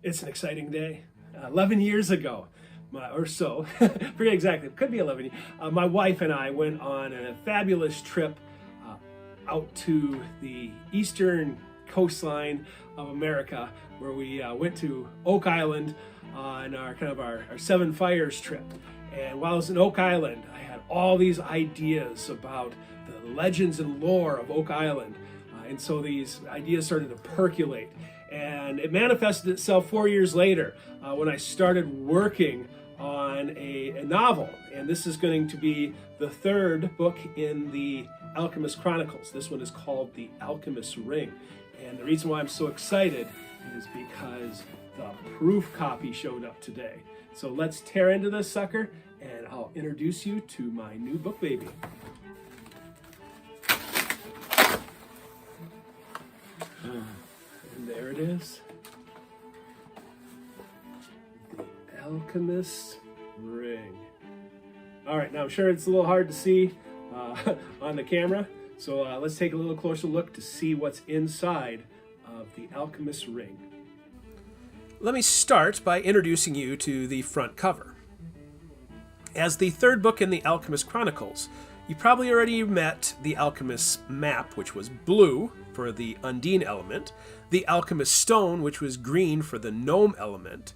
It's an exciting day. 11 years ago, or so, forget exactly, it could be 11 years, my wife and I went on a fabulous trip out to the eastern coastline of America, where we went to Oak Island on our Seven Fires trip. And while I was in Oak Island, I had all these ideas about the legends and lore of Oak Island. And so these ideas started to percolate. And it manifested itself 4 years later when I started working on a novel. And this is going to be the third book in the Alchemist Chronicles. This one is called The Alchemist's Ring. And the reason why I'm so excited is because the proof copy showed up today. So let's tear into this sucker, and I'll introduce you to my new book baby. And there it is. The Alchemist's Ring. All right, now I'm sure it's a little hard to see on the camera, so let's take a little closer look to see what's inside of the Alchemist's Ring. Let me start by introducing you to the front cover. As the third book in the Alchemist Chronicles, you probably already met the Alchemist's map, which was blue for the Undine element, the Alchemist's stone, which was green for the Gnome element.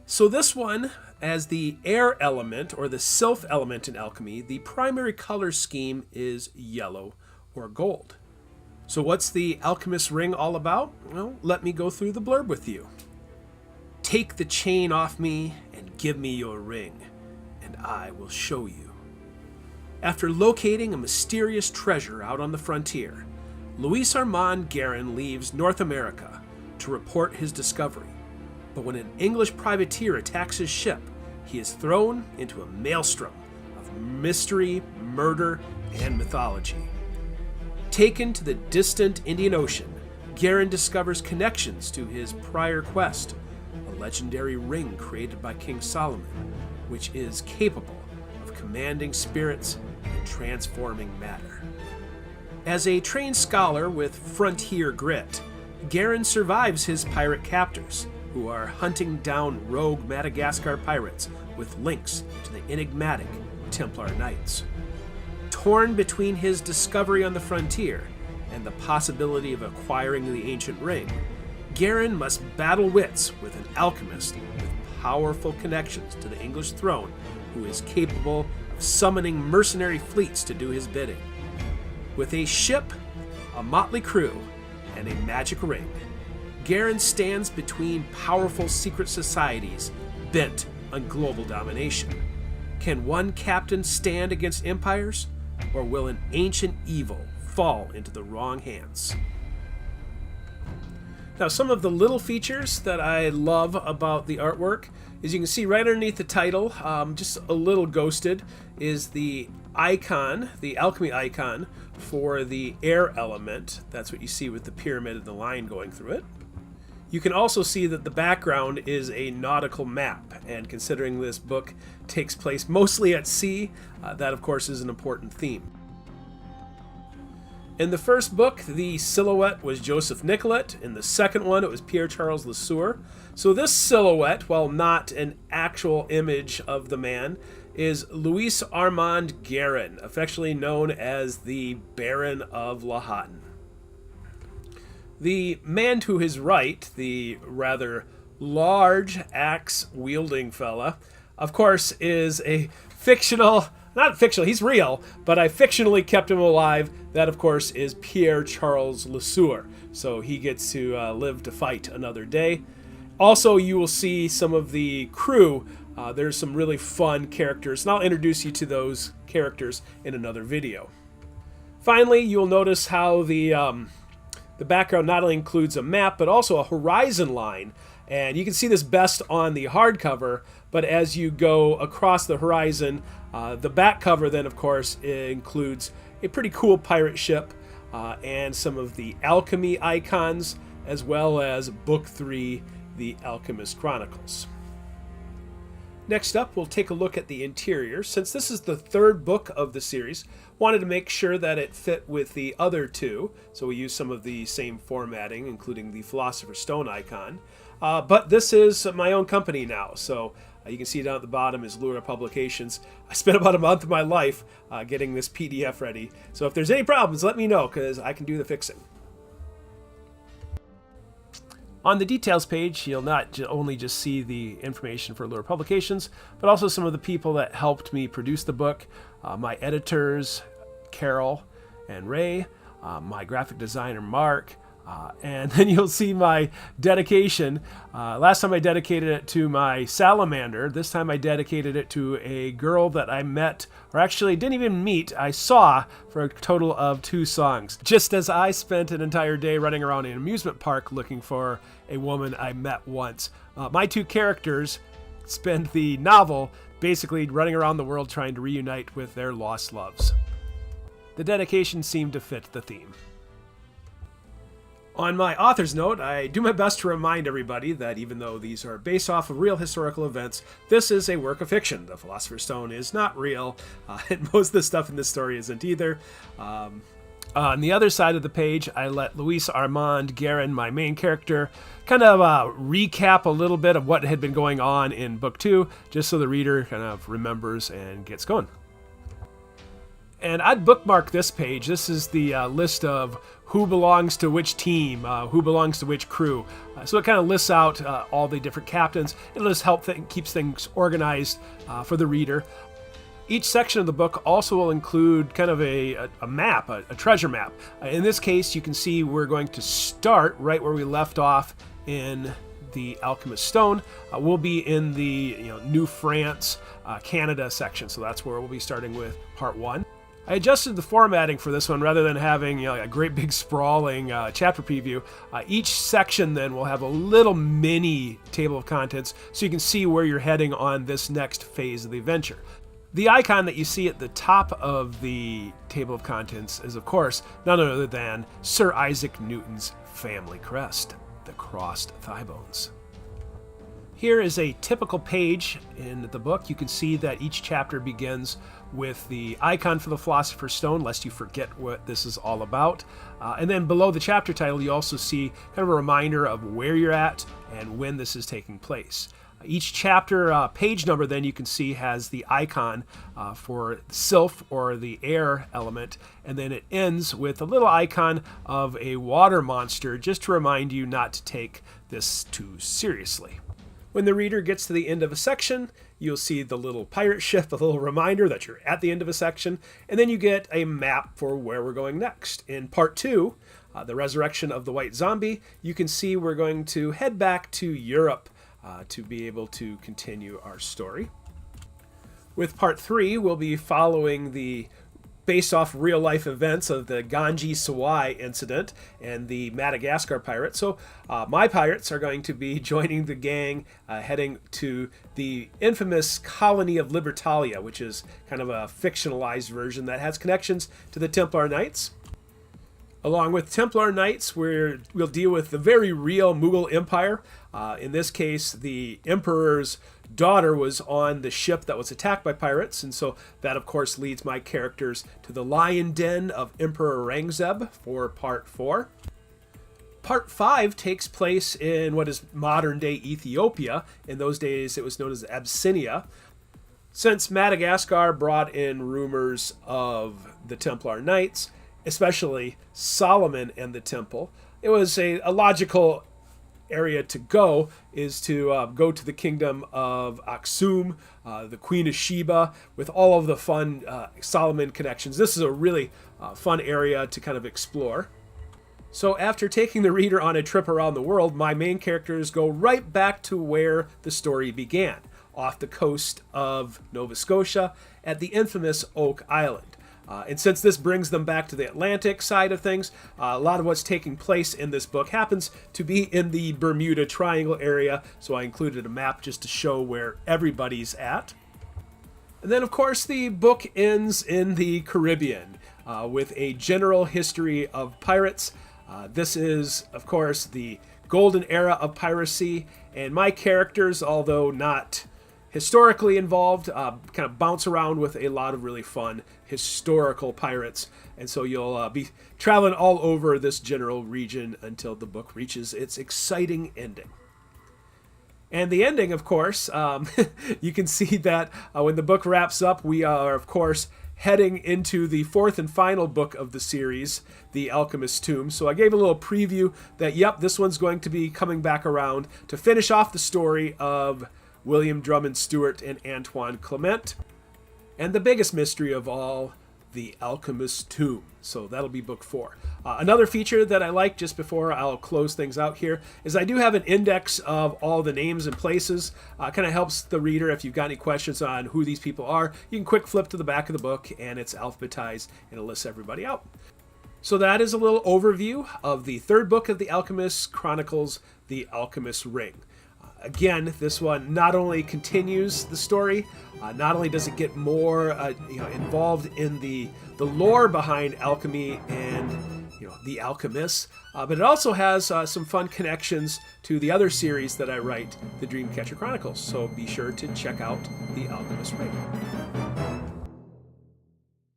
So this one, as the air element or the sylph element in alchemy, the primary color scheme is yellow or gold. So what's the Alchemist's Ring all about? Well, let me go through the blurb with you. Take the chain off me and give me your ring, and I will show you. After locating a mysterious treasure out on the frontier, Luis Armand Guerin leaves North America to report his discovery. But when an English privateer attacks his ship, he is thrown into a maelstrom of mystery, murder, and mythology. Taken to the distant Indian Ocean, Guerin discovers connections to his prior quest, a legendary ring created by King Solomon, which is capable of commanding spirits and transforming matter. As a trained scholar with frontier grit, Guerin survives his pirate captors, who are hunting down rogue Madagascar pirates with links to the enigmatic Templar Knights. Torn between his discovery on the frontier and the possibility of acquiring the ancient ring, Guerin must battle wits with an alchemist with powerful connections to the English throne, who is capable of summoning mercenary fleets to do his bidding. With a ship, a motley crew, and a magic ring, Guerin stands between powerful secret societies bent on global domination. Can one captain stand against empires, or will an ancient evil fall into the wrong hands? Now, some of the little features that I love about the artwork is you can see right underneath the title, just a little ghosted, is the icon, the alchemy icon for the air element. That's what you see with the pyramid and the line going through it. You can also see that the background is a nautical map, and considering this book takes place mostly at sea, that of course is an important theme. In the first book, the silhouette was Joseph Nicolet. In the second one, it was Pierre-Charles Lesueur. So this silhouette, while not an actual image of the man, is Luis Armand Guerin, affectionately known as the Baron of Lahatan. The man to his right, the rather large axe-wielding fella, of course, is a fictional, not fictional, he's real, but I fictionally kept him alive. That, of course, is Pierre-Charles Lesueur. So he gets to live to fight another day. Also, you will see some of the crew. There's some really fun characters, and I'll introduce you to those characters in another video. Finally, you'll notice how the background not only includes a map, but also a horizon line. And you can see this best on the hardcover, but as you go across the horizon, the back cover then, of course, includes a pretty cool pirate ship and some of the alchemy icons, as well as Book 3, The Alchemist Chronicles. Next up, we'll take a look at the interior. Since this is the third book of the series, wanted to make sure that it fit with the other two, so we use some of the same formatting, including the Philosopher's Stone icon. But this is my own company now, so you can see down at the bottom is Lura Publications. I spent about a month of my life getting this PDF ready, so if there's any problems, let me know, because I can do the fixing. On the details page, you'll not only just see the information for Lure Publications, but also some of the people that helped me produce the book, my editors, Carol and Ray, my graphic designer, Mark, and then you'll see my dedication. Last time I dedicated it to my salamander. This time I dedicated it to a girl that I met, or actually didn't even meet, I saw for a total of 2 songs. Just as I spent an entire day running around an amusement park looking for a woman I met once. My 2 characters spend the novel basically running around the world trying to reunite with their lost loves. The dedication seemed to fit the theme. On my author's note, I do my best to remind everybody that even though these are based off of real historical events, this is a work of fiction. The Philosopher's Stone is not real, and most of the stuff in this story isn't either. On the other side of the page, I let Luis Armand Guerin, my main character, kind of recap a little bit of what had been going on in Book 2, just so the reader kind of remembers and gets going. And I'd bookmark this page. This is the list of who belongs to which team, who belongs to which crew. So it kind of lists out all the different captains. It'll just help keeps things organized for the reader. Each section of the book also will include kind of a map, a treasure map. In this case, you can see we're going to start right where we left off in the Alchemist's Stone. We'll be in the New France, Canada section, so that's where we'll be starting with part 1. I adjusted the formatting for this one rather than having a great big sprawling chapter preview. Each section then will have a little mini table of contents so you can see where you're heading on this next phase of the adventure. The icon that you see at the top of the table of contents is, of course, none other than Sir Isaac Newton's family crest, the crossed thigh bones. Here is a typical page in the book. You can see that each chapter begins with the icon for the Philosopher's Stone, lest you forget what this is all about. And then below the chapter title, you also see kind of a reminder of where you're at and when this is taking place. Each chapter page number, then, you can see has the icon for sylph, or the air element, and then it ends with a little icon of a water monster, just to remind you not to take this too seriously. When the reader gets to the end of a section, you'll see the little pirate ship, a little reminder that you're at the end of a section, and then you get a map for where we're going next. In part 2, the resurrection of the white zombie, you can see we're going to head back to Europe to be able to continue our story. With part 3, we'll be following the based off real-life events of the Ganji Sawai incident and the Madagascar pirates. So my pirates are going to be joining the gang heading to the infamous colony of Libertalia, which is kind of a fictionalized version that has connections to the Templar Knights. Along with Templar Knights, we'll deal with the very real Mughal Empire. In this case, the Emperor's daughter was on the ship that was attacked by pirates, and so that, of course, leads my characters to the lion den of Emperor Aurangzeb for part 4. Part 5 takes place in what is modern-day Ethiopia. In those days, it was known as Abyssinia. Since Madagascar brought in rumors of the Templar Knights, especially Solomon and the temple, it was a logical area to go is to go to the kingdom of Aksum, the Queen of Sheba, with all of the fun Solomon connections. This is a really fun area to kind of explore. So after taking the reader on a trip around the world, my main characters go right back to where the story began, off the coast of Nova Scotia at the infamous Oak Island. And since this brings them back to the Atlantic side of things, a lot of what's taking place in this book happens to be in the Bermuda Triangle area, so I included a map just to show where everybody's at. And then, of course, the book ends in the Caribbean with a general history of pirates. This is, of course, the golden era of piracy, and my characters, although not historically involved, kind of bounce around with a lot of really fun historical pirates. And so you'll be traveling all over this general region until the book reaches its exciting ending. And the ending, of course, you can see that when the book wraps up, we are, of course, heading into the fourth and final book of the series, The Alchemist's Tomb. So I gave a little preview that, yep, this one's going to be coming back around to finish off the story of William Drummond Stewart and Antoine Clement. And the biggest mystery of all, The Alchemist's Tomb. So that'll be book 4. Another feature that I like, just before I'll close things out here, is I do have an index of all the names and places. Kind of helps the reader if you've got any questions on who these people are. You can quick flip to the back of the book and it's alphabetized and it lists everybody out. So that is a little overview of the third book of The Alchemist's Chronicles, The Alchemist's Ring. Again, this one not only continues the story, not only does it get more involved in the lore behind alchemy and the alchemists, but it also has some fun connections to the other series that I write, the Dreamcatcher Chronicles. So be sure to check out The Alchemist's Ring.